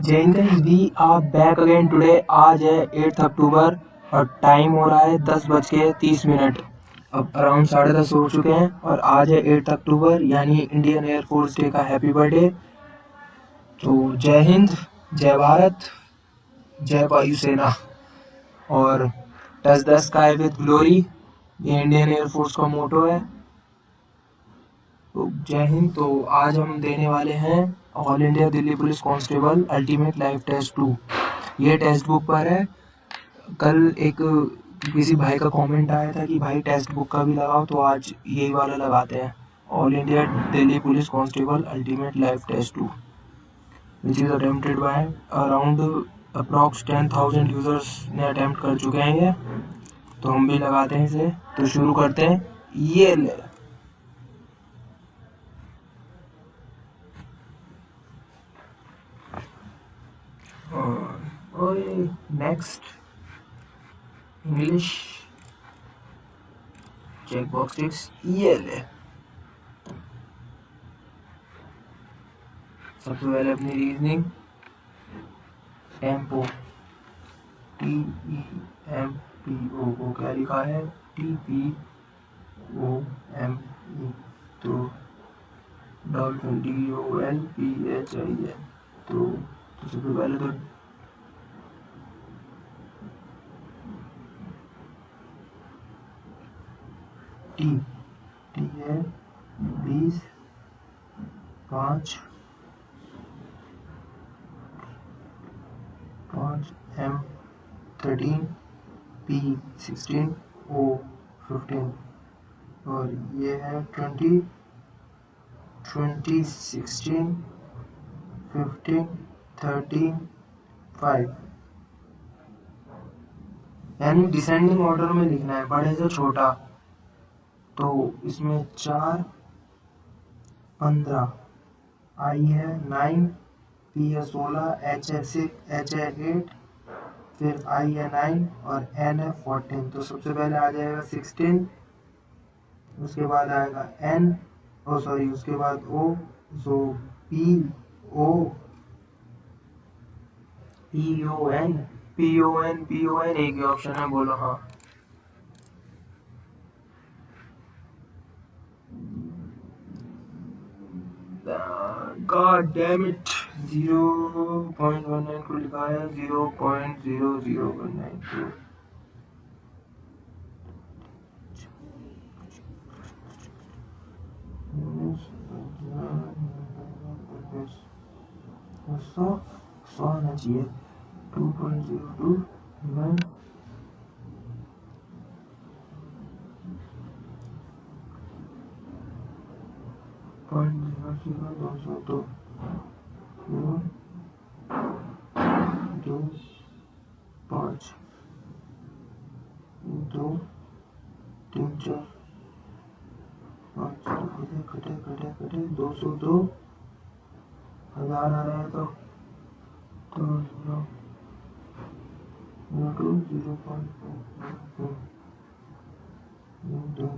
जय हिंद guys, we are back again today. आज है 8 अक्टूबर और टाइम हो रहा है 10:30। अब अराउंड 10:30 हो चुके हैं और आज है 8 अक्टूबर यानी इंडियन एयरफोर्स डे का हैप्पी बर्थडे। तो जय हिंद, जय भारत, जय वायुसेना और touch the sky with glory, ये इंडियन एयरफोर्स का मोटो है। तो जय हिंद। तो आज हम देने वाले हैं all India Delhi police constable ultimate life test 2। ये टेक्स्ट बुक पर है। कल एक किसी भाई का कमेंट आया था कि भाई टेक्स्ट बुक का भी लगाओ, तो आज यही वाला लगाते हैं, all India Delhi police constable ultimate life test 2, which is attempted by around approx 10,000 users ने अटेम्प्ट कर चुके हैं ये। तो हम भी लगाते हैं इसे, तो शुरू करते हैं। ये ले next English check box ticks. ये ले सबसे पहले अपनी रीजनिंग टेम्पो TEMPO को क्या लिखा है TPOME। तो डॉल्फिन DOLPHIN। तो सबसे पहले तो टी है 20, 5 M 13, P 16, O 15 और ये है 20, 16, 15, 13, 5। यानी डिसेंडिंग ऑर्डर में लिखना है, बड़े से छोटा। तो इसमें 4, 15, I है 9, P है 16, H है 6, H है 8, फिर I है 9 और N है 14। तो सबसे पहले आ जाएगा 16, उसके बाद आएगा N, उसके बाद O, सो PON एक ही ऑप्शन है, बोलो हाँ। God damn it, 0.19 को लिखा है 0.00192। सौ आना चाहिए 2.02 202 5 2 3 4 5 कटे 202 हजार आ रहा है तो 0.4 2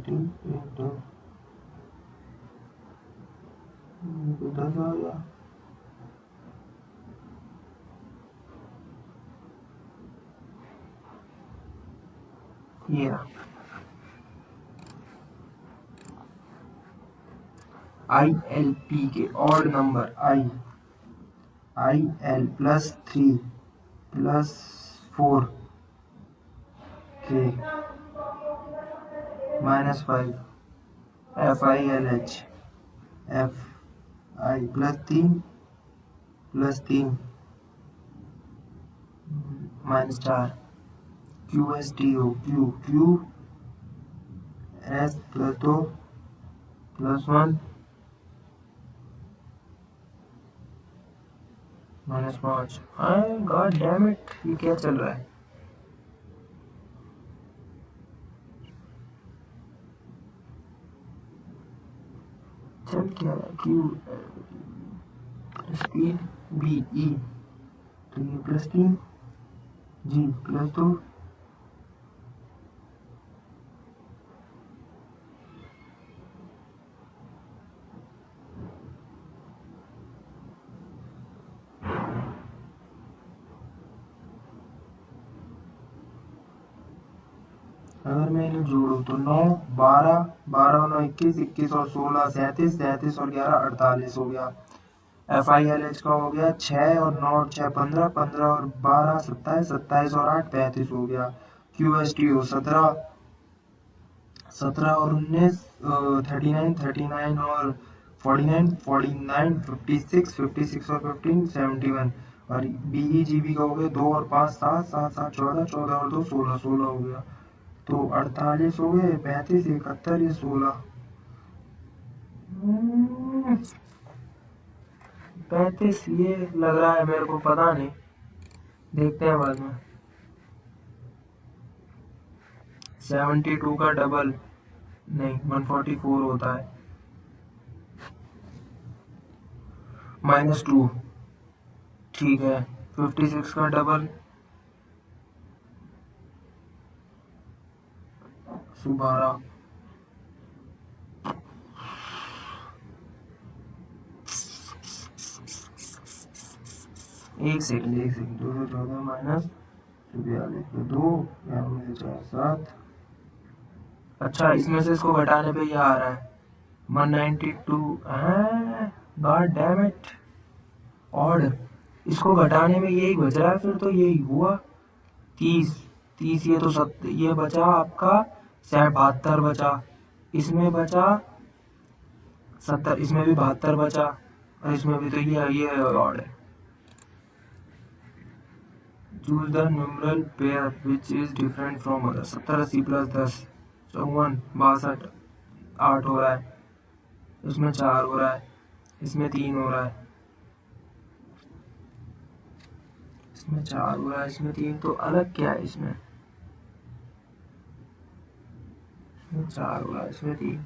3 1 2 10 आ गया। ये ILP के ऑड नंबर IL +3 +4 के -5 FILH FI +3 -4 QSTO QS +2 +1 -5। God damn it, ये क्या चल रहा है? चल क्या रहा है? Q स्पीड BE, तो ये +3 G +2 अगर मैं इन्हें जोड़ूँ तो 9 12 12 और 9 21 21 और 16 37 37 और 11 48 हो गया। FILH का हो गया 6 और 9 और 6 15 15 और 12 27 27 और 8 35 हो गया। QSTO 17 17 और 19 39 39 और 49 49 56 56 और 15 71 और BEGB का हो गया 2 और 5 7 7 7 14 14 और 2 16 16 हो गया। तो 48 हो गए 35 71 ये 16 35 ये लग रहा है मेरे को, पता नहीं, देखते हैं बाद में। 72 का डबल नहीं 144 होता है, -2 ठीक है। 56 का डबल 12। एक सेकंड 214 माइनस 42 पे 2 में 4 7। अच्छा इसमें से इसको घटाने पे ये आ रहा है 192। God damn it. और इसको घटाने में यही बच रहा है, फिर तो यही हुआ 30 30 ये तो ये बचा आपका 72 बचा, इसमें बचा 70, इसमें भी 72 बचा और इसमें भी, तो ये ऑड है। Choose the numeral pair which is different from other. 70 80 plus 10 54 62 8 हो रहा है, इसमें 4 हो रहा है, इसमें 3 हो रहा है, इसमें 4 हो रहा है, इसमें 3, तो अलग क्या है इसमें 4 हो रहा है, इसमें 3।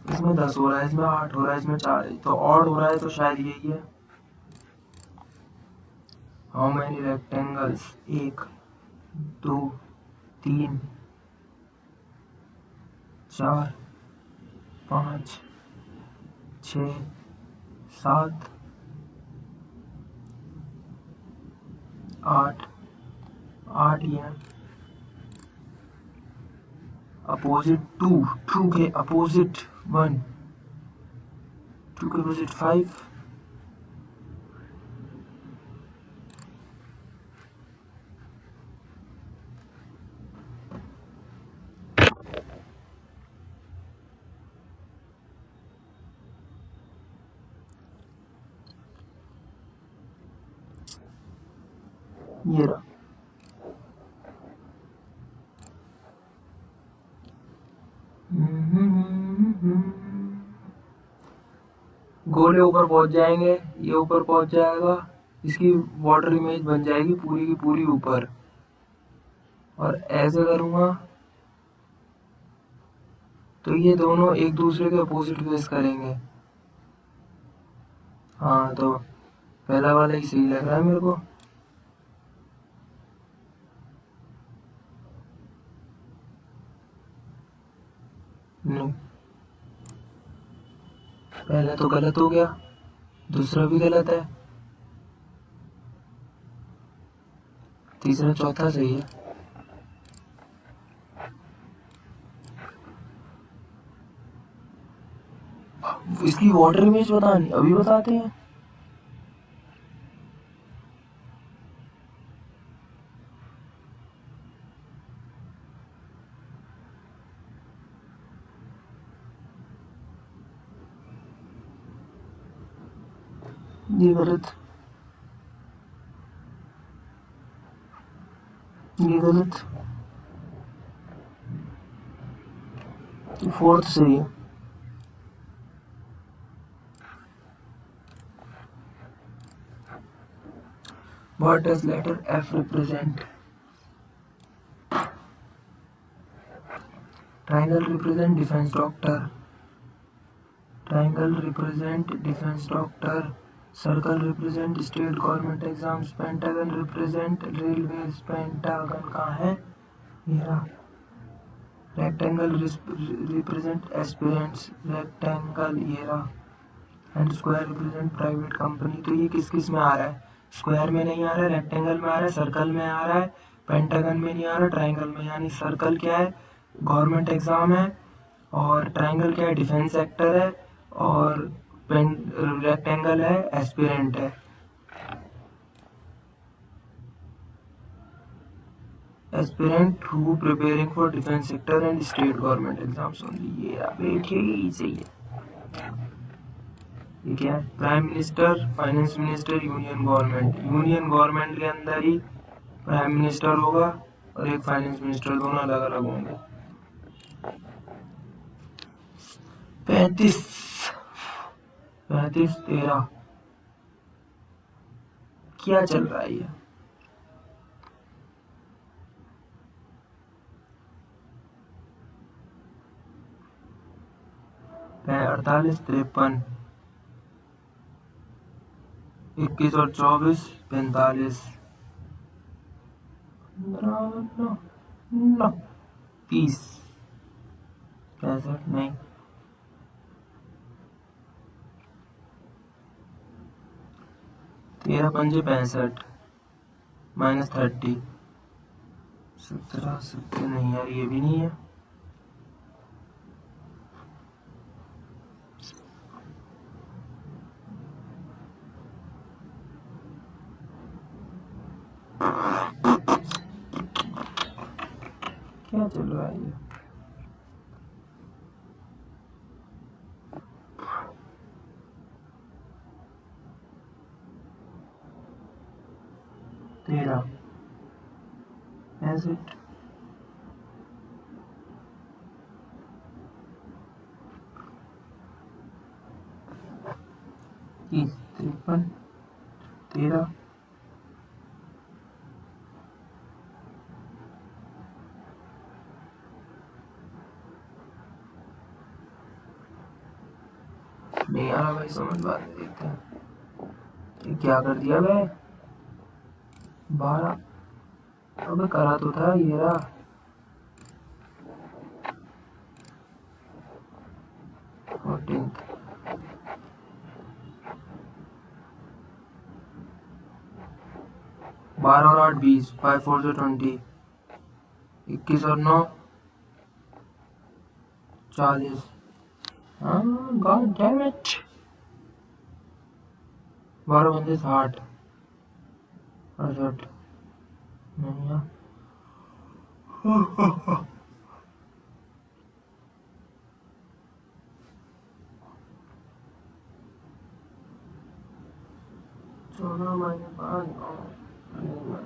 इसमें 10 हो रहा है, इसमें 8 हो रहा है, इसमें 4 है, तो ऑड हो रहा है, तो शायद यही है। हाउ मैनी रेक्टेंगल्स 1 2 3 4 5 6 7 8 8 ही है। अपोजिट 2 2 के अपोजिट 1 2 के अपोजिट 5 ये रहा। गोले ऊपर पहुंच जाएंगे, ये ऊपर पहुंच जाएगा, इसकी वाटर इमेज बन जाएगी पूरी की पूरी ऊपर, और ऐसे करूंगा तो ये दोनों एक दूसरे के अपोजिट फेस करेंगे। हाँ तो पहला वाला ही सही लग रहा है मेरे को। नहीं पहला तो गलत हो गया, दूसरा भी गलत है, तीसरा चौथा सही है। इसकी वाटर इमेज बतानी, अभी बताते हैं। ये गलत, ये गलत, फोर्थ सही है। What does letter F represent? Triangle represent defense doctor. Triangle represent defense doctor. Circle represent state government exams. Pentagon represent railways. Pentagon कहाँ है? ये रहा। रेक्टेंगल रिप्रेजेंट एस्पिरेंट्स, रेक्टेंगल ये रहा, and square represent private company. तो ये किस किस में आ रहा है? स्क्वायर में नहीं आ रहा है, रेक्टेंगल में आ रहा है, सर्कल में आ रहा है, पेंटागन में नहीं आ रहा, ट्राइंगल में। यानी सर्कल क्या है? गवर्नमेंट एग्जाम है, और ट्राइंगल क्या है? डिफेंस सेक्टर है, और रेक्टेंगल है एस्पिरेंट है। Aspirant who preparing for defence sector and state government exams only. ये बैठे सही है। ये क्या है? Prime minister, finance minister, union government. Union government के अंदर ही प्राइम मिनिस्टर होगा और एक फाइनेंस मिनिस्टर, दोनों अलग अलग होंगे। 35 13 क्या चल रहा है ये? 48 53 21 और 24 45 30 65 नहीं, 13 पंजे 65 -30 17 70 नहीं यार, ये भी नहीं है। क्या चल रहा है ये? तेरह एसिड 30 53 13 नहीं आ रहा भाई समझ। बात देखते हैं ये क्या कर दिया भाई। 12 अबे करा तो था ये रहा। फोर्टीन 12 और 8 20 5 4 से 20 21 और 9 40। हाँ गॉड डैम इट। 12 बंदे 60 68 नहीं यार। चौदह माइनस 5 11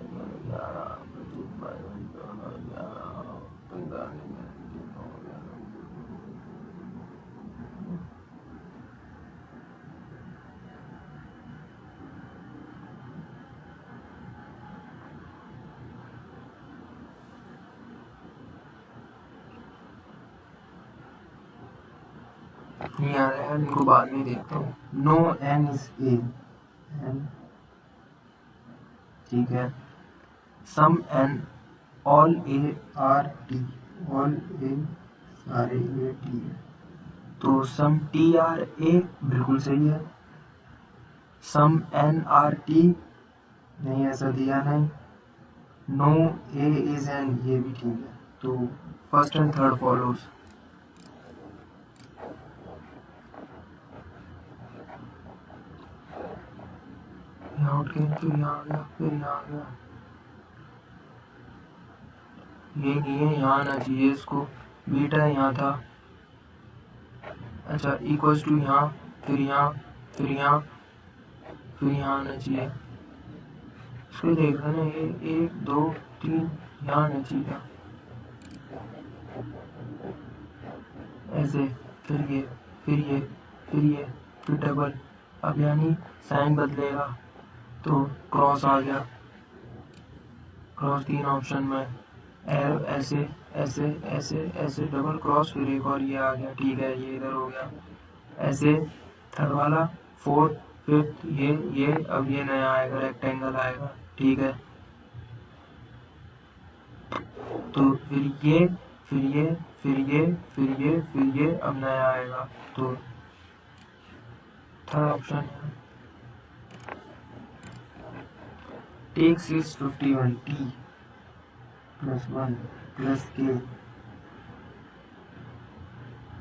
नहीं आ रहा है, इनको बाद में देखता हूँ। No N is A N, ठीक है। Some N all A are T, all A सारे ए टी है, तो सम टी आर ए बिल्कुल सही है। सम एन आर टी नहीं, ऐसा दिया नहीं। नो ए इज एन, ये भी ठीक है। तो फर्स्ट एंड थर्ड फॉलोज। यहाँ उठ के फिर यहाँ आ गया, फिर यहाँ आ गया। ये नहीं है, यहाँ आना चाहिए इसको। बीटा यहाँ था, अच्छा इक्वल्स टू यहाँ, फिर यहाँ, फिर यहाँ, फिर यहाँ आना चाहिए। इसको देख रहे ना, ये 1 2 3 यहाँ आना चाहिए ऐसे, फिर ये, फिर ये, फिर ये, फिर डबल। अब यानी साइन बदलेगा तो क्रॉस आ गया, क्रॉस 3 ऑप्शन में, ऐसे ऐसे ऐसे ऐसे डबल क्रॉस, फिर एक और ये आ गया, ठीक है ये इधर हो गया। ऐसे थर्ड वाला, फोर्थ फिफ्थ, ये अब ये नया आएगा, रेक्टेंगल आएगा, ठीक है। तो फिर फिर ये, फिर ये, फिर ये, फिर ये, अब नया आएगा। तो थर्ड ऑप्शन है text is 51 t plus 1 plus k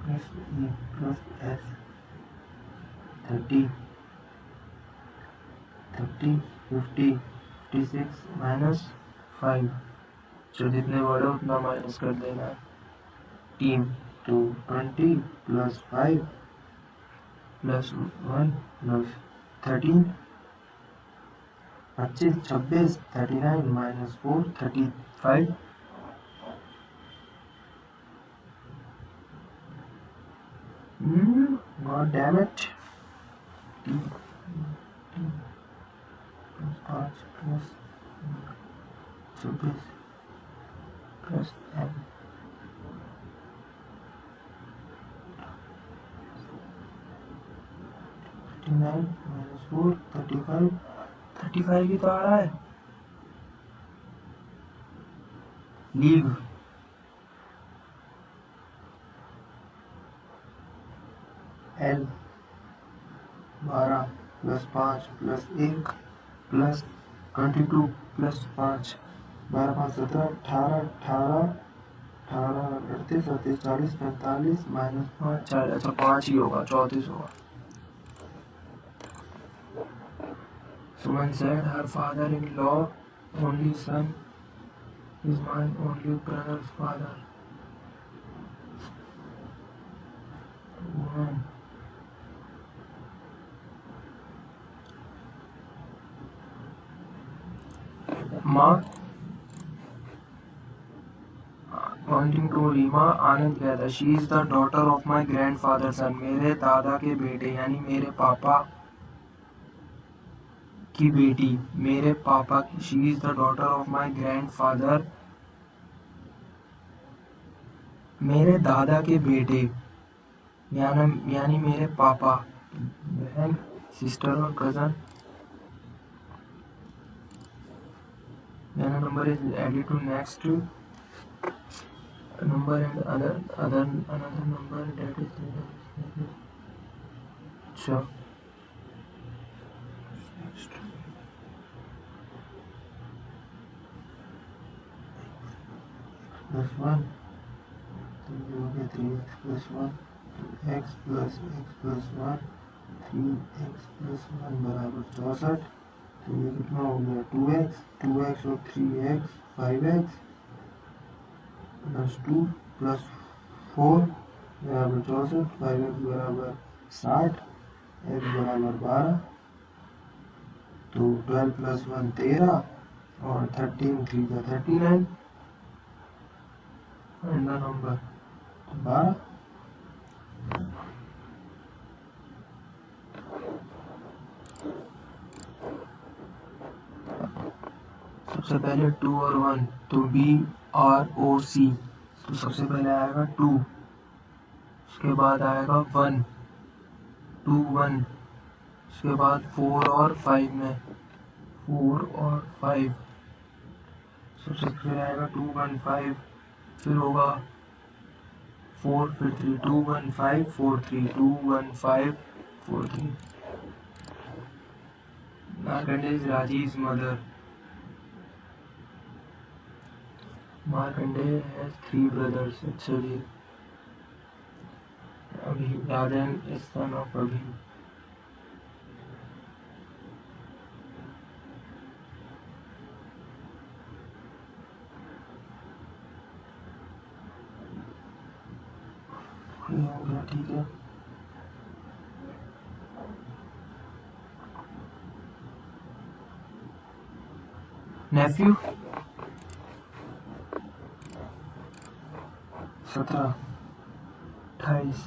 plus e plus s 30 50 56 minus 5, जो जितने वर्ड है उतना माइनस कर देना है। टीम तो 20 plus 5 plus 1 plus 13 25 26 39 minus 4 35। God damn it. Plus 5 plus 26 plus n 39 minus 4 35 ही तो आ रहा है। Leave L 12 plus 5 plus 1 plus 22 plus 5 12 5 17 18 18 38 38 40 45 minus 5 4, अच्छा 5 ही होगा, 34 होगा। Suman said her father-in-law only son is my only brother's father. Woman. माँ pointing to Reema, Anand कहता she is the daughter of my grandfather son, मेरे दादा के बेटे यानी मेरे पापा की बेटी, मेरे पापा की, she is the daughter of my grand father, मेरे दादा के बेटे यानी मेरे पापा, बहन, सिस्टर और cousin. Then a number is added to next number and another number that is अच्छा प्लस 1 तो ये हो गया 3x plus 1 x plus 1 3x plus 1 बराबर 64। तो ये कितना हो गया 2x और 3x 5x प्लस 2 प्लस 4 बराबर 64, 5x बराबर 60, x बराबर 12। तो 12 प्लस 1 13 और 13 3 का 39 एंड द नंबर 12। सबसे पहले 2 और 1 तो BROC, तो सबसे पहले आएगा 2, उसके बाद आएगा 1 2 1, उसके बाद 4 और 5 में 4 और 5, सबसे पहले आएगा 2 1 5, फिर होगा 4 फिर 3 2 1 5 4 3 2 1 5 4 3। Markandeya is Raji's mother. Markandeya has 3 brothers. अच्छा जी, अभी राजन is son of अभी। हो गया, ठीक है। Neiphiu 17 28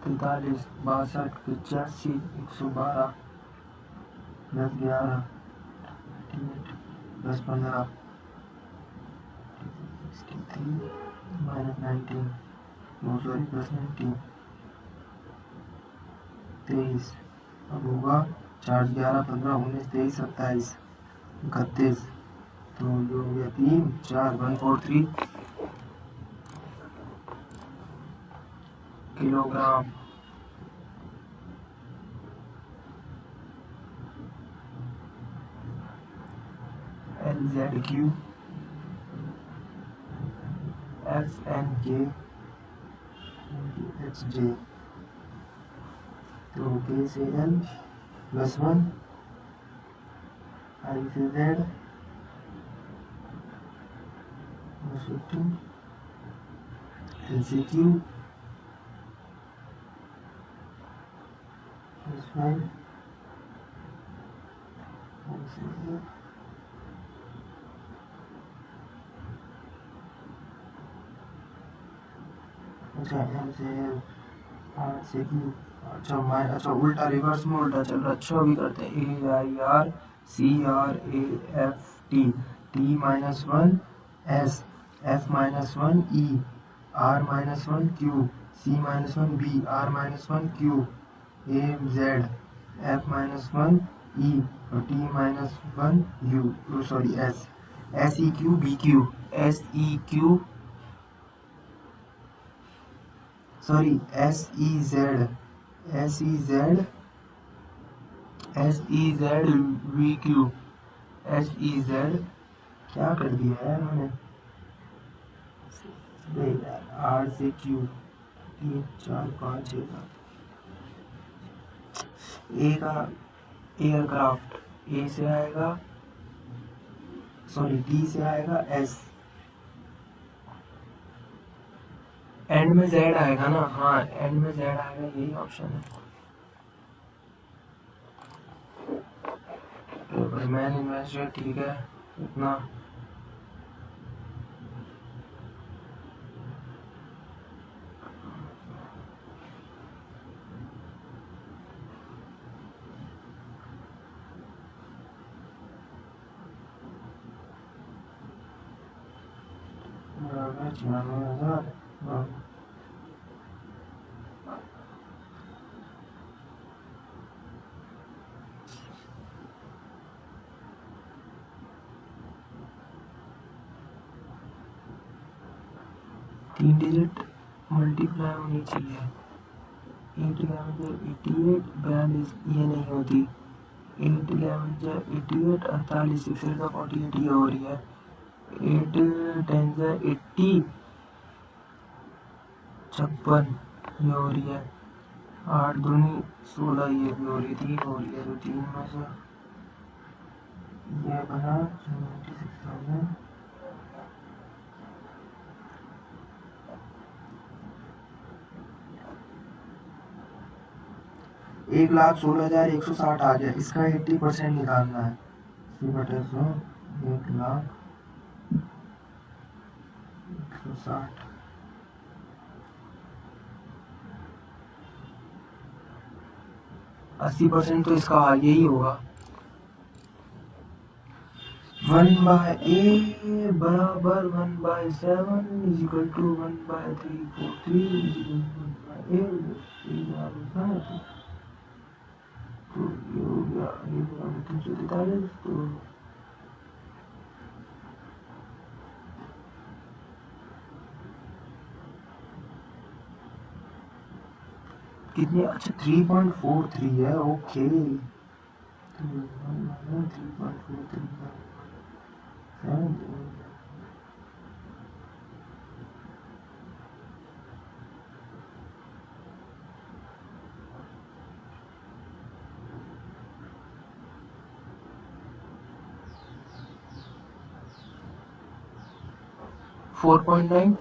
43 62 85 112 10 11 10 15 63 minus 19 no sorry plus 19 23। अब होगा 4 11 15 19 23 27 31। तो ये हो गया 3 4 1 4 3 किलोग्राम। LZQ SNK HJ। तो K से L +1, I से Z +15, L से Q +5, O से Z अच्छा M से L R से Q। अच्छा उल्टा रिवर्स में उल्टा चल रहा। अच्छा भी करते हैं AIR CRAFT T-1 S F-1 E R-1 Q C-1 B R-1 Q A Z F-1 E और T-1 U sorry S SEQ BQ SEQ sorry SEZ VQ SEZ क्या कर दिया है मैंने। R से Q 3 4 5 6 7 A का एयरक्राफ्ट A से आएगा सॉरी D से आएगा S एंड में Z आएगा ना। हाँ एंड में Z आएगा, यही ऑप्शन है। तो भाई मैन इन्वेस्टर ठीक है इतना। बराबर 96,000। 3 डिजिट मल्टीप्लाई होनी चाहिए। 8 11 88 42 ये नहीं होती। 8 11 88 48 फिर का 48 ये हो रही है। 8 10 80 56 ये हो रही है। 8 दूनी 16 ये भी हो रही है। 3 हो रही है तो 3 में से ये बना 76,000। एक 1,16,160 आ गया। इसका 80% निकालना है। 80/100 1,00,160 80% तो इसका यही होगा। 1/A बराबर 1/7 is equal to 1/343 is equal to 1/A तो ये हो गया 1/343। तो कितनी अच्छा 3.43 है। ओके 3.43 4.9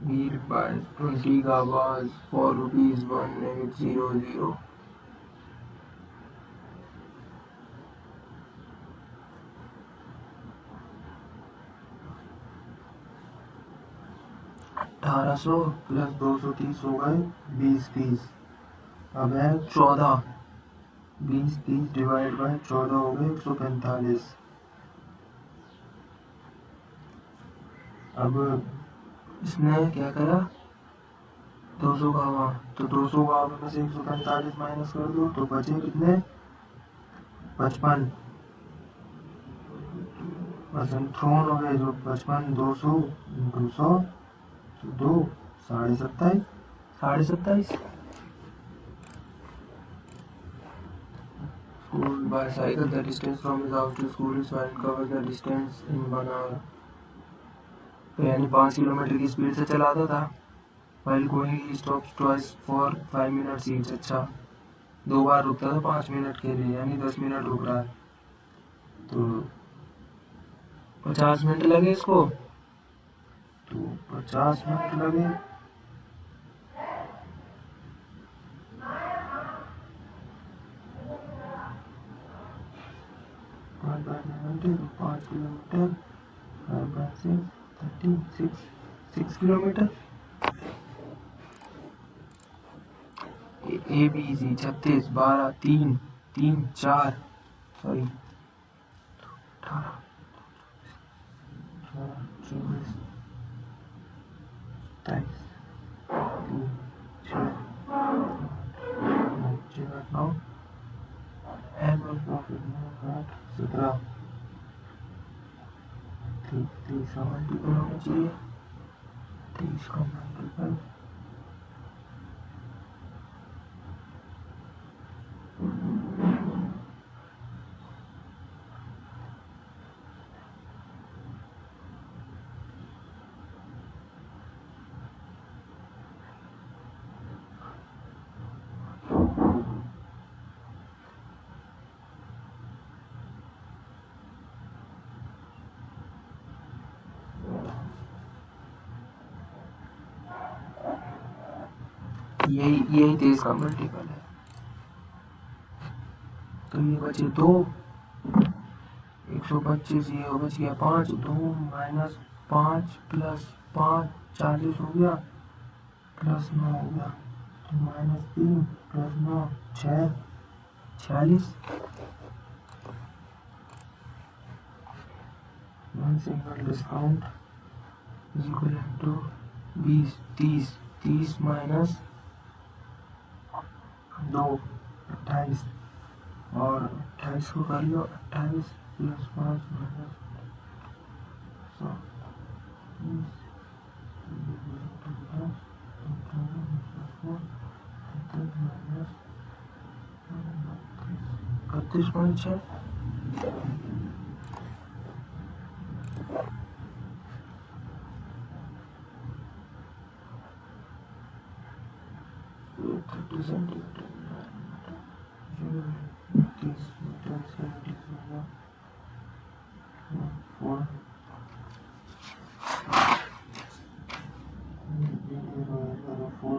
वीर बाय 20 का आवाज ₹41800। 1800 प्लस 230 हो गए 20-30। अब है 14 20-30 डिवाइड बाय 14 हो गए 145। अब इसने क्या करा 200 का हुआ तो 200 का में से 145 माइनस कर दो तो बचे कितने 55। थ्रोन हो गए जो 55 200 200 2 27.5 27.5 School by cycle, the distance from his house to school is fine, cover the distance in 1 hour. तो यानी 5 किलोमीटर की स्पीड से चलाता था. While going he stops twice for 5 minutes each. अच्छा, 2 बार रुकता था 5 मिनट के लिए, यानी 10 मिनट रुक रहा है. तो 50 मिनट लगे इसको, तो 50 मिनट लगे. पाँच kilometre 6 kilometre. A B C 36 12 3 3 4 sorry 18 24 23 6 9 annual profit 17 30 का मल्टीपल होना चाहिए, 30 का मल्टीपल यही 23 का मल्टीपल है. तो ये बचे 2, 125, ये बच गया 5, 2 माइनस 5 प्लस 5 40 हो गया, प्लस 9 हो गया, तो minus 3 plus 9 6 46. One single discount is equal to 20 30 30 minus 2 28, और 28 को कर लो, 28 plus 5 minus 31.6.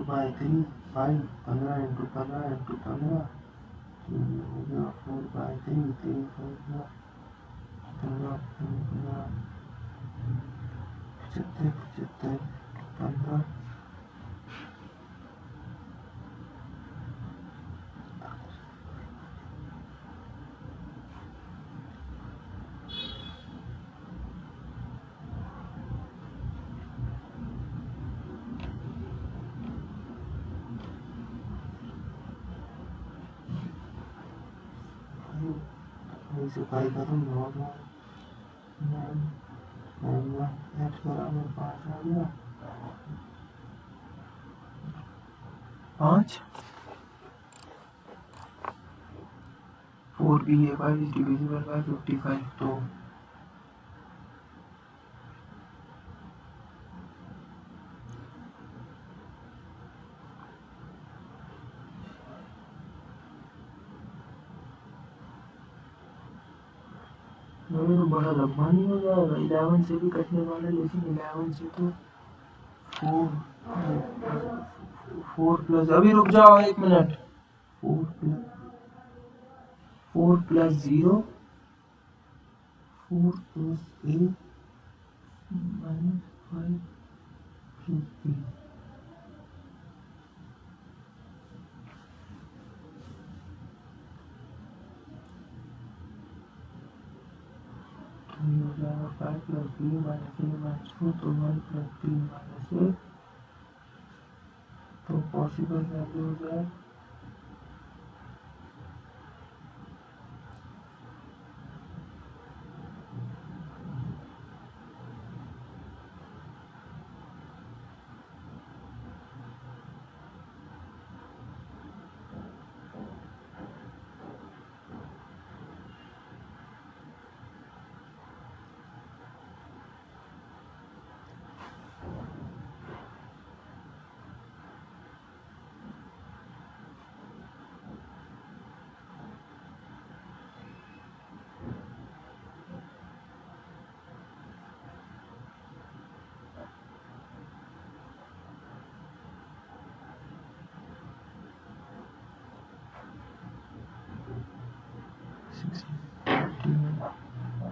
by 3 5 15 into 15 into 15 हो गया 4 by 3 3 हो गया 15 75 15 से पाई करूँ 9 x बराबर 5 आ गया 5 4b a 5 is divisible by 55. तो मेरे तो बड़ा लंबा नहीं हो जाएगा, 11 से भी कटने वाला, लेकिन 11 से तो 4 प्लस, अभी रुक जाओ 1 minute, 4 plus 0 4 plus 8 minus 5 plus 3 हो जाएगा 5 प्लस 3 माइनस 3 माइनस 4, तो 1 प्लस 3 माइनस 1, तो पॉसिबल वैल्यू हो जाए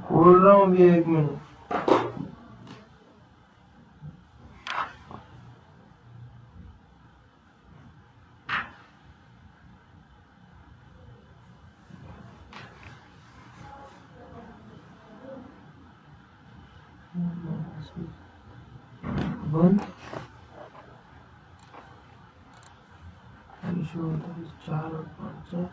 खोल रहा हूँ अभी 1 मिनट। वन 4 और 5 है।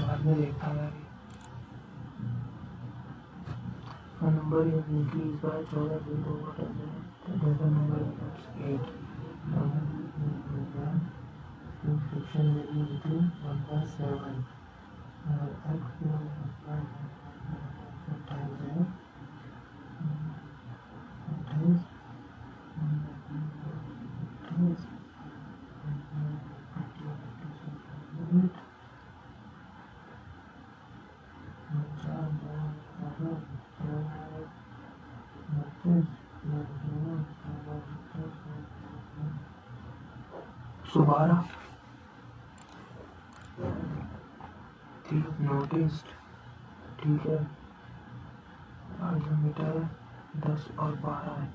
बाद में देखता है number is increased by 14 feet over 10 minutes. The number becomes 8. Friction will be between 1 by 7. X times F times so 12 noticed. ठीक है, मीटर है 10 और 12 है।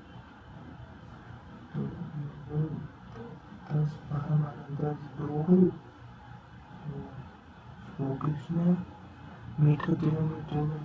10 12 10 2 में मीटर किलोमीटर में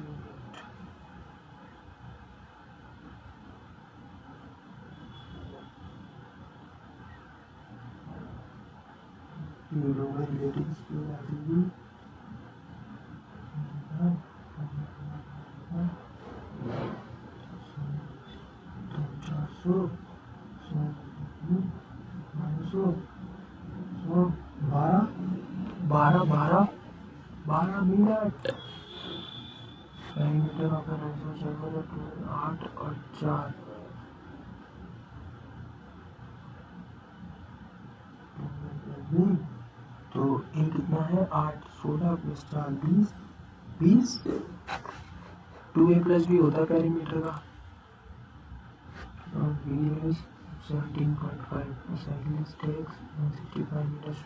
बारह 12 मिनट। मीटर का 8 और 4 तो ये कितना है? 8 16 प्लस 4 20 2a प्लस b होता है पेरीमीटर का। और b is 17.5 cyclist takes 165 meters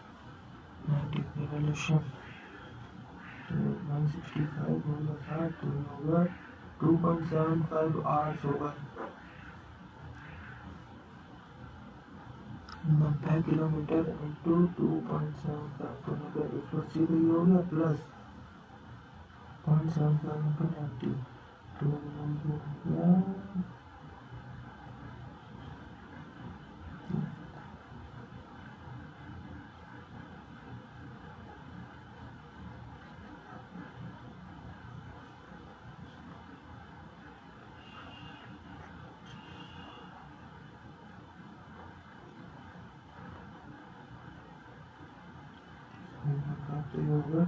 90 revolution। तो 165 होगा 60 तो होगा 2.75 आवर्स होगा। 90 किलोमीटर इंटू 2.75 तो 180 तो ये हो गया प्लस 0.75 इंटू 90 तो हो गया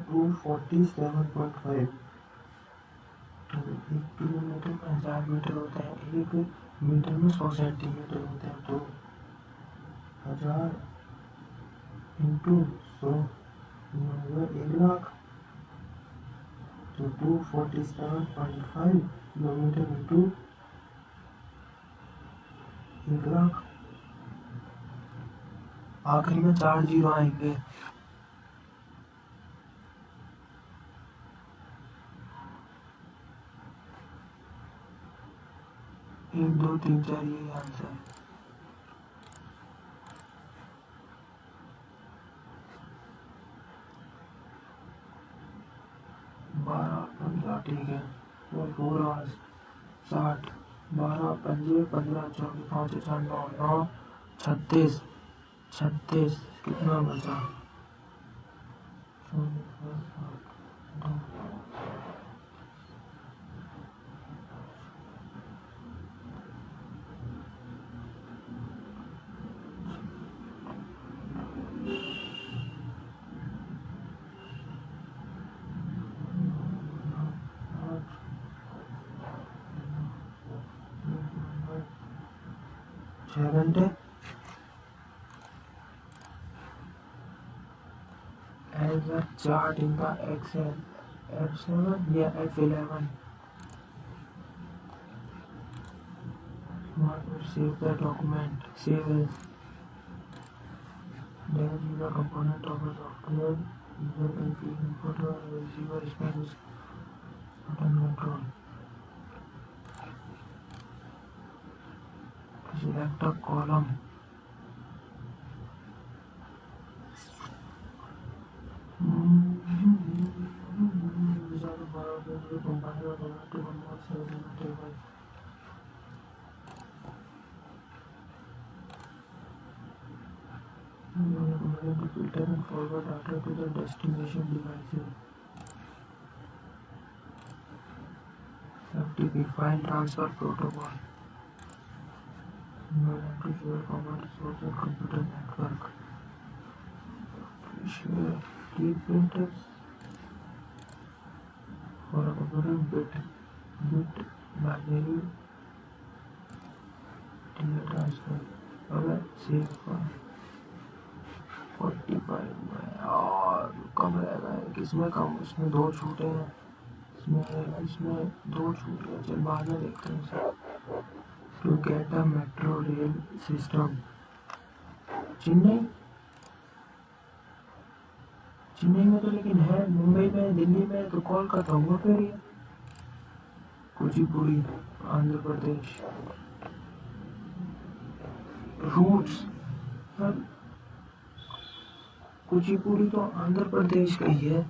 247.5। तो 1 किलोमीटर में 1000 मीटर होते हैं, 1 मीटर में 100 सेंटीमीटर होते हैं। तो 1000 इंटू 100 होगा 1 लाख। तो 247.5 किलोमीटर इंटू 1 लाख। आखिरी में 4 जीरो आएंगे। 1 2 3 4 ये आंसर है। 12 15 ठीक है। 4 आवर्स 60 12 पंजे 15 24 5 4 9 9 36 कितना बचा? 6 घंटे। As a chart in the Excel F7 या F11. Save the document. Save as. There is a component of a software. User can feed input or receiver response button control. Select a column. To filter and forward data to the destination devices. FTP file transfer protocol. To share common resource and computer network. Share key printers for a computer bit binary data transfer. अगर save 45 में और कम रहेगा। किसमें कम? इसमें 2 छूटे हैं, इसमें 2 छूटे हैं। चल बाद में देखते हैं। To get a metro rail system. Chennai में तो लेकिन है, मुंबई में, दिल्ली में, तो कोलकाता हुआ फिर ये कुचिपुड़ी आंध्र प्रदेश। रूट्स कुचिपुड़ी तो आंध्र प्रदेश का ही है,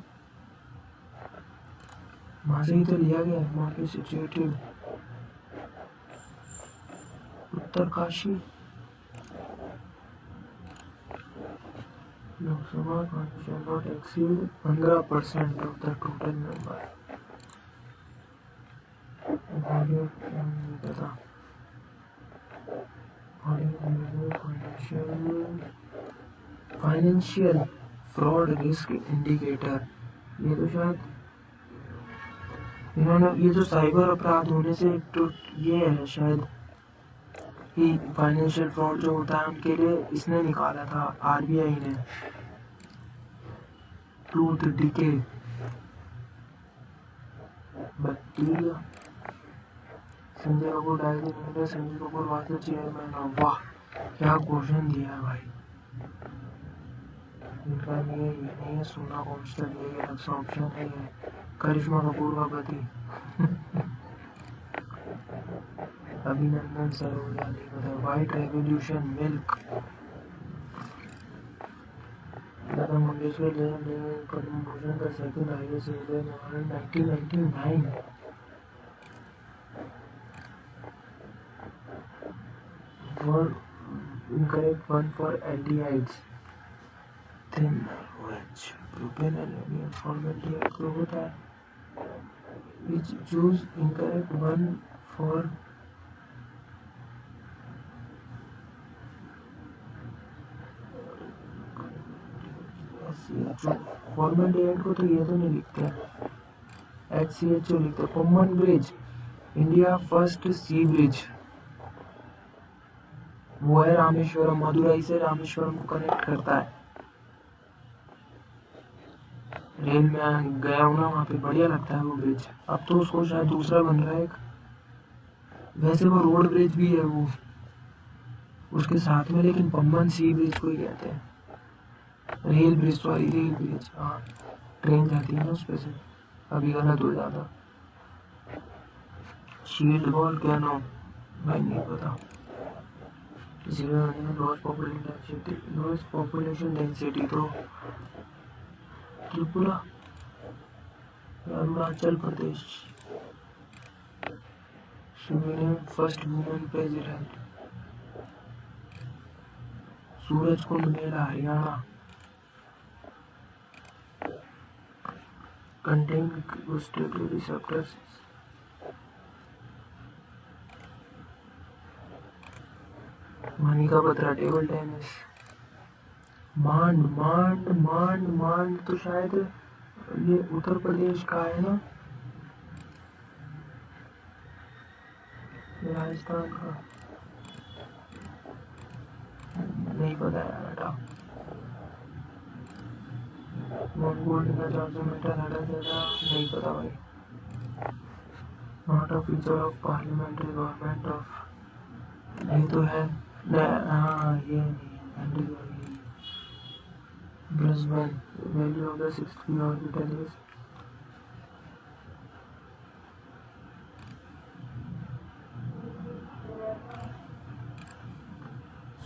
वहां से ही तो लिया गया है, वहां पे situated. Uttarkashi Lok Sabha shall not exceed 15% of the total number. Financial fraud risk indicator. ये तो शायद इन्होंने, ये जो साइबर अपराध होने से तो ये है शायद कि फाइनेंशियल फ्रॉड जो होता है उनके लिए इसने निकाला था, आरबीआई ने। Truth decay bacteria. Sanjay Kapoor director, Sanjay Kapoor water chairman. वाह क्या क्वेश्चन दिया है भाई। इनका ये नहीं है, सोना कॉन्स्टेंट ये अलग सा ऑप्शन है। करिश्मा कपूर का पति अभिनंदन सरोजा नहीं पता। White revolution milk. Lata Mangeshkar Padma Bhushan का सेकंड हाईएस्ट सिविलियन अवार्ड 1999। और incorrect one for aldehydes. Then OH propanol and formaldehyde को होता है। Which choose incorrect one for formaldehyde को तो ये तो नहीं लिखते, HCHO लिखते। पम्बन ब्रिज इंडिया फर्स्ट सी ब्रिज, वो है रामेश्वरम, मदुरई से रामेश्वरम को कनेक्ट करता है। रेल में गया हूँ ना, वहाँ पे बढ़िया लगता है वो ब्रिज। अब तो उसको शायद दूसरा बन रहा है एक, वैसे वो रोड ब्रिज भी है वो उसके साथ में, लेकिन पम्बन सी ब्रिज को ही कहते हैं। Rail bridge, sorry rail bridge. हाँ ट्रेन जाती है ना उस पे से, अभी गलत हो जाता। शील्ड वॉल क्या नाम भाई नहीं पता। लोएस्ट पॉपुलेशन डेंसिटी तो Tripura, Arunachal Pradesh. First women president. Suraj Kund Mela Haryana. Contain gustative receptors. Manika Batra table tennis. मांड तो शायद ये उत्तर प्रदेश का है ना, राजस्थान का। नहीं पता यार, बेटा। गोल्ड का 400 मीटर हटा देना, नहीं पता भाई। Not a feature of parliamentary government of, ये तो है। हाँ ये नहीं है। Brisbane, value of the 6th orbital is,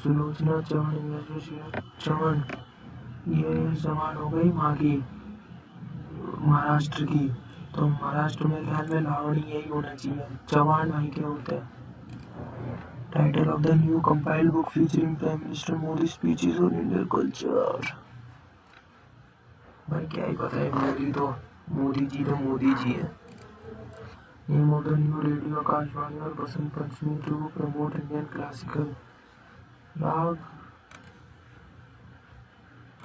Sulochana Chauhan, Chauhan, ये जबान हो गई वहाँ की, महाराष्ट्र की। तो महाराष्ट्र में ख्याल में लावणी यही होना चाहिए, चौहान वहीं के होते हैं। Title of the new compiled book featuring prime minister Modi speeches on Indian culture. भाई क्या ही पता है, मोदी जी है। Name of the new radio Akashvani और Basant Panchami to promote Indian classical राग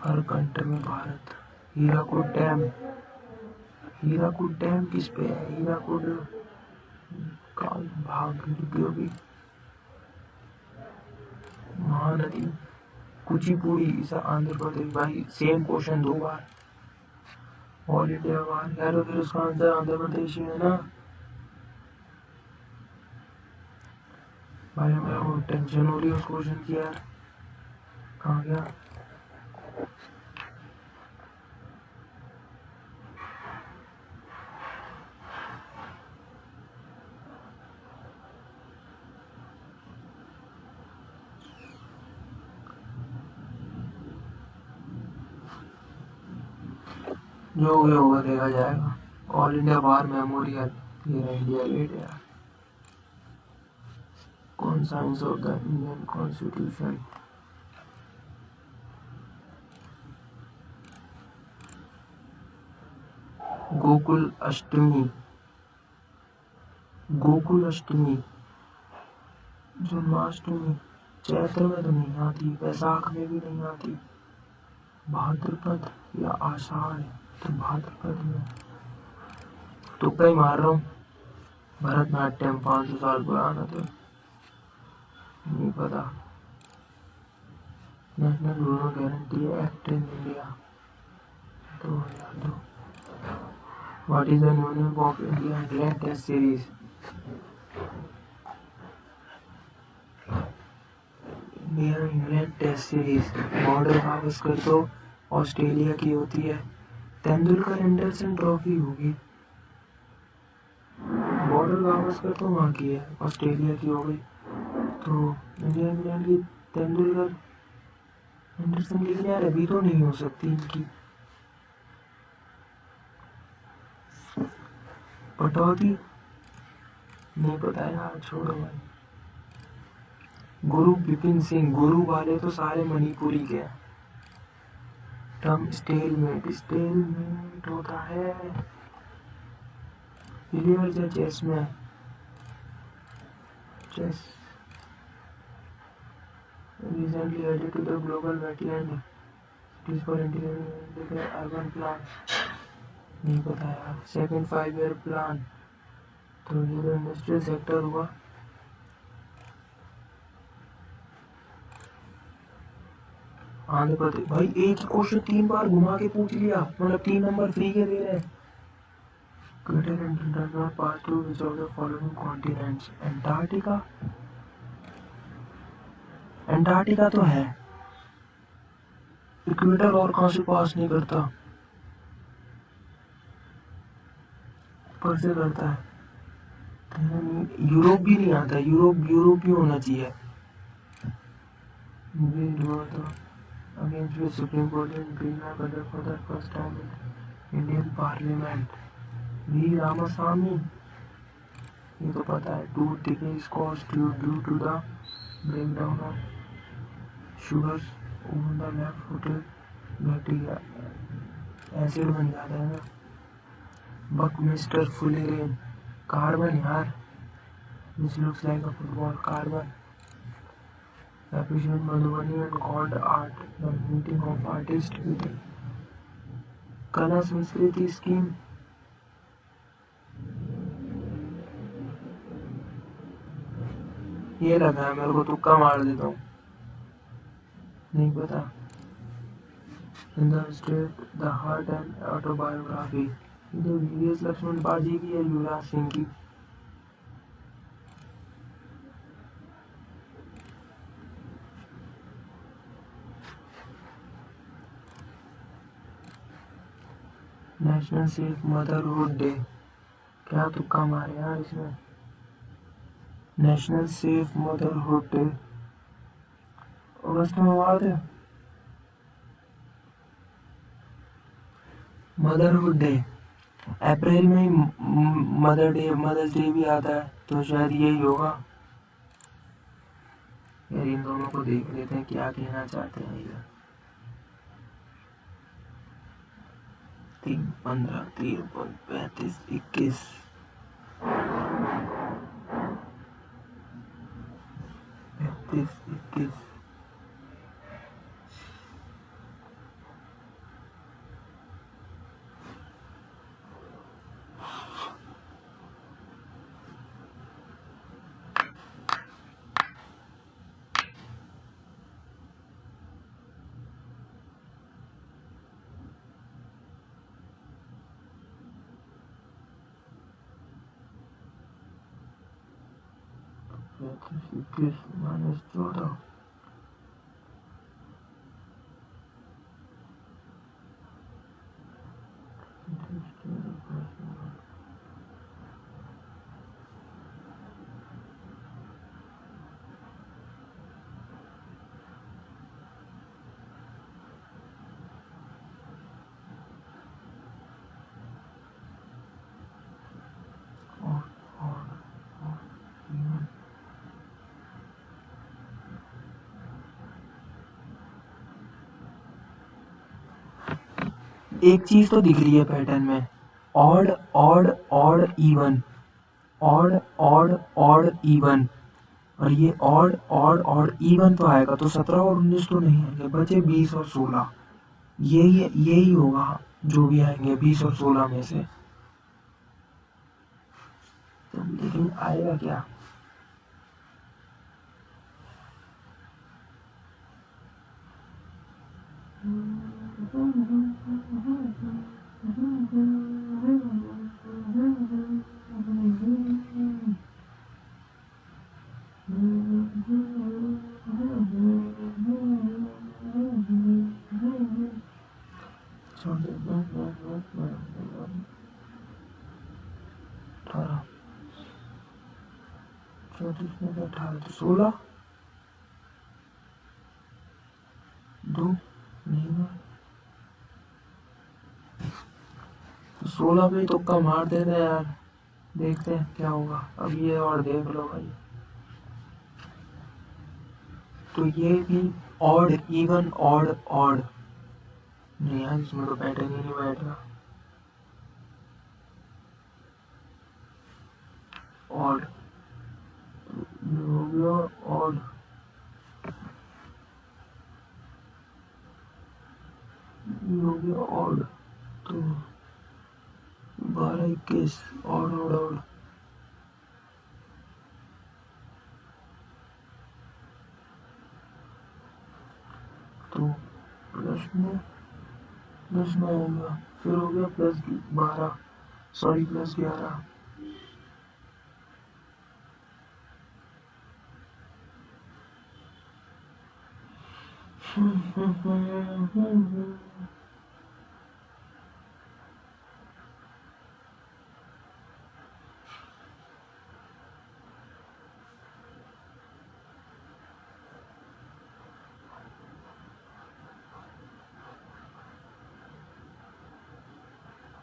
हर कंठ में भारत। हीराकुड डैम किस पे है? हीराकुड काल भागी महानदी। कुचिपुड़ी इस आंध्र प्रदेश। भाई सेम क्वेश्चन 2 बार। ऑल इंडिया अवार्ड यार, तो फिर उसका आंसर आंध्र प्रदेश ही है ना भाई। मेरे को टेंशन हो रही है उस क्वेश्चन की यार, कहाँ गया? जो भी होगा देखा जाएगा। ऑल इंडिया वार मेमोरियल, ये इंडिया गेट यार। कौन science of the Indian constitution? Gokul Ashtami, Janmashtami Chaitra में तो नहीं आती, वैशाख में भी नहीं आती, भाद्रपद या आषाढ़, तो भाद्रपद में। तुक्का ही मार रहा हूँ। भरतनाट्यम 500 साल पुराना, तो नहीं पता। National rural guarantee act in India 2002। What is the union of India England test series? India England test series Border Gavaskar तो ऑस्ट्रेलिया की होती है। तेंदुलकर एंडरसन ट्रॉफी होगी। बॉर्डर गावस्कर तो वहाँ की है, ऑस्ट्रेलिया की हो गई। तो इंडिया इंग्लैंड की तेंदुलकर एंडरसन, लेकिन यार अभी तो नहीं हो सकती इनकी। पटौदी नहीं पता यार, छोड़ो भाई। गुरु बिपिन सिंह, गुरु वाले तो सारे मणिपुरी के हैं। टर्म स्टेलमेट होता है बिलियर्ड्स या चेस में? Chess. recently added to the global wetland, it is for integrated urban plan, नहीं पता यार। सेकंड 5 ईयर प्लान, तो ये तो इंडस्ट्रियल सेक्टर हुआ। आंध्र प्रदेश। भाई एक ही क्वेश्चन 3 बार घुमा के पूछ लिया, मतलब 3 नंबर फ्री के दे रहे हैं। Greater Indian does not pass through which of the following continents? Antarctica तो है, इक्वेटर और कहाँ से पास नहीं करता, ऊपर से करता है। यूरोप भी नहीं आता, यूरोप भी होना चाहिए। Against which Supreme Court in Bihar conduct for the first time in Indian Parliament? V Ramaswamy, ये तो पता है। Tooth decay is caused due to the breakdown of sugars on the left footed bacteria, acid बन जाता है ना। Buckminster फुलेरेन, carbon यार, which looks like a football, carbon. Appreciate Madhubani and God art, the meeting of artists with कला संस्कृति scheme. ये लगा है मेरे को, तुक्का मार देता हूँ। नहीं पता। In the state the heart and autobiography, जो वीएस लक्ष्मण बाजी की है युवराज सिंह की। नेशनल सेफ मदरहुड डे, क्या तुक्का मारे यार इसमें। नेशनल सेफ मदरहुड डे अगस्त में हुआ था। मदरहुड डे अप्रैल में मदर्स डे भी आता है, तो शायद यही होगा। यार इन दोनों को देख लेते हैं क्या कहना चाहते हैं ये। 3, 15, 53, 35, 21। -14। एक चीज तो दिख रही है पैटर्न में, odd odd odd even, odd odd odd even, और ये ऑड ऑड ऑड इवन तो आएगा, तो 17 और 19 तो नहीं आएंगे, बचे 20 और 16। यही होगा जो भी आएंगे 20 और 16 में से। तो लेकिन आएगा क्या। में 18 तो 16, 2 नहीं हुआ, 16 पे तुक्का मार देते हैं यार, देखते हैं क्या होगा। अब ये और देख लो भाई, तो ये भी ऑड इवन ऑड ऑड नहीं यार, इसमें तो पैटर्न ही नहीं बैठेगा। ऑड हो गया, ऑड हो गया ऑड, तो 12, 21 ऑड ऑड ऑड। तो प्लस में 10 में हो गया, फिर हो गया +12, सॉरी +11।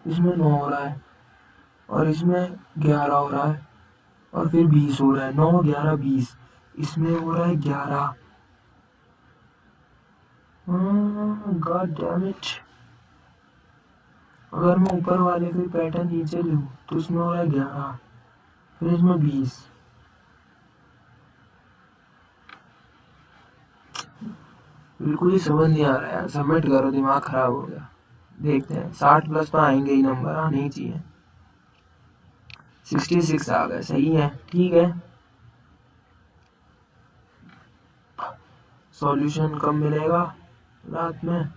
इसमें 9 हो रहा है, और इसमें 11 हो रहा है, और फिर 20 हो रहा है। 9, 11, 20, इसमें हो रहा है 11। God damn it. अगर मैं ऊपर वाले के पैटर्न नीचे लूँ तो इसमें हो रहा है 11, फिर इसमें 20। बिल्कुल ही समझ नहीं आ रहा है, सबमिट करो, दिमाग खराब हो गया। देखते हैं 60+ तो आएंगे ही, नंबर आने ही चाहिए। 66 आ गए, सही है, ठीक है। सॉल्यूशन कब मिलेगा? रात में।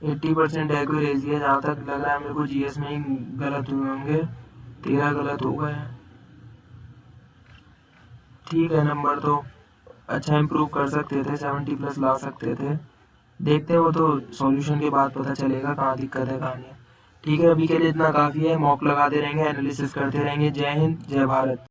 80% एक्यूरेसी है, जहाँ तक लग रहा है मेरे को जीएस में ही गलत हुए होंगे, 13 गलत हो गए हैं। ठीक है, नंबर तो अच्छा इम्प्रूव कर सकते थे, 70+ ला सकते थे। देखते हैं, वो तो सॉल्यूशन के बाद पता चलेगा कहाँ दिक्कत है कहाँ नहीं है। ठीक है, अभी के लिए इतना काफ़ी है। मॉक लगाते रहेंगे, एनालिसिस करते रहेंगे। जय हिंद, जय भारत।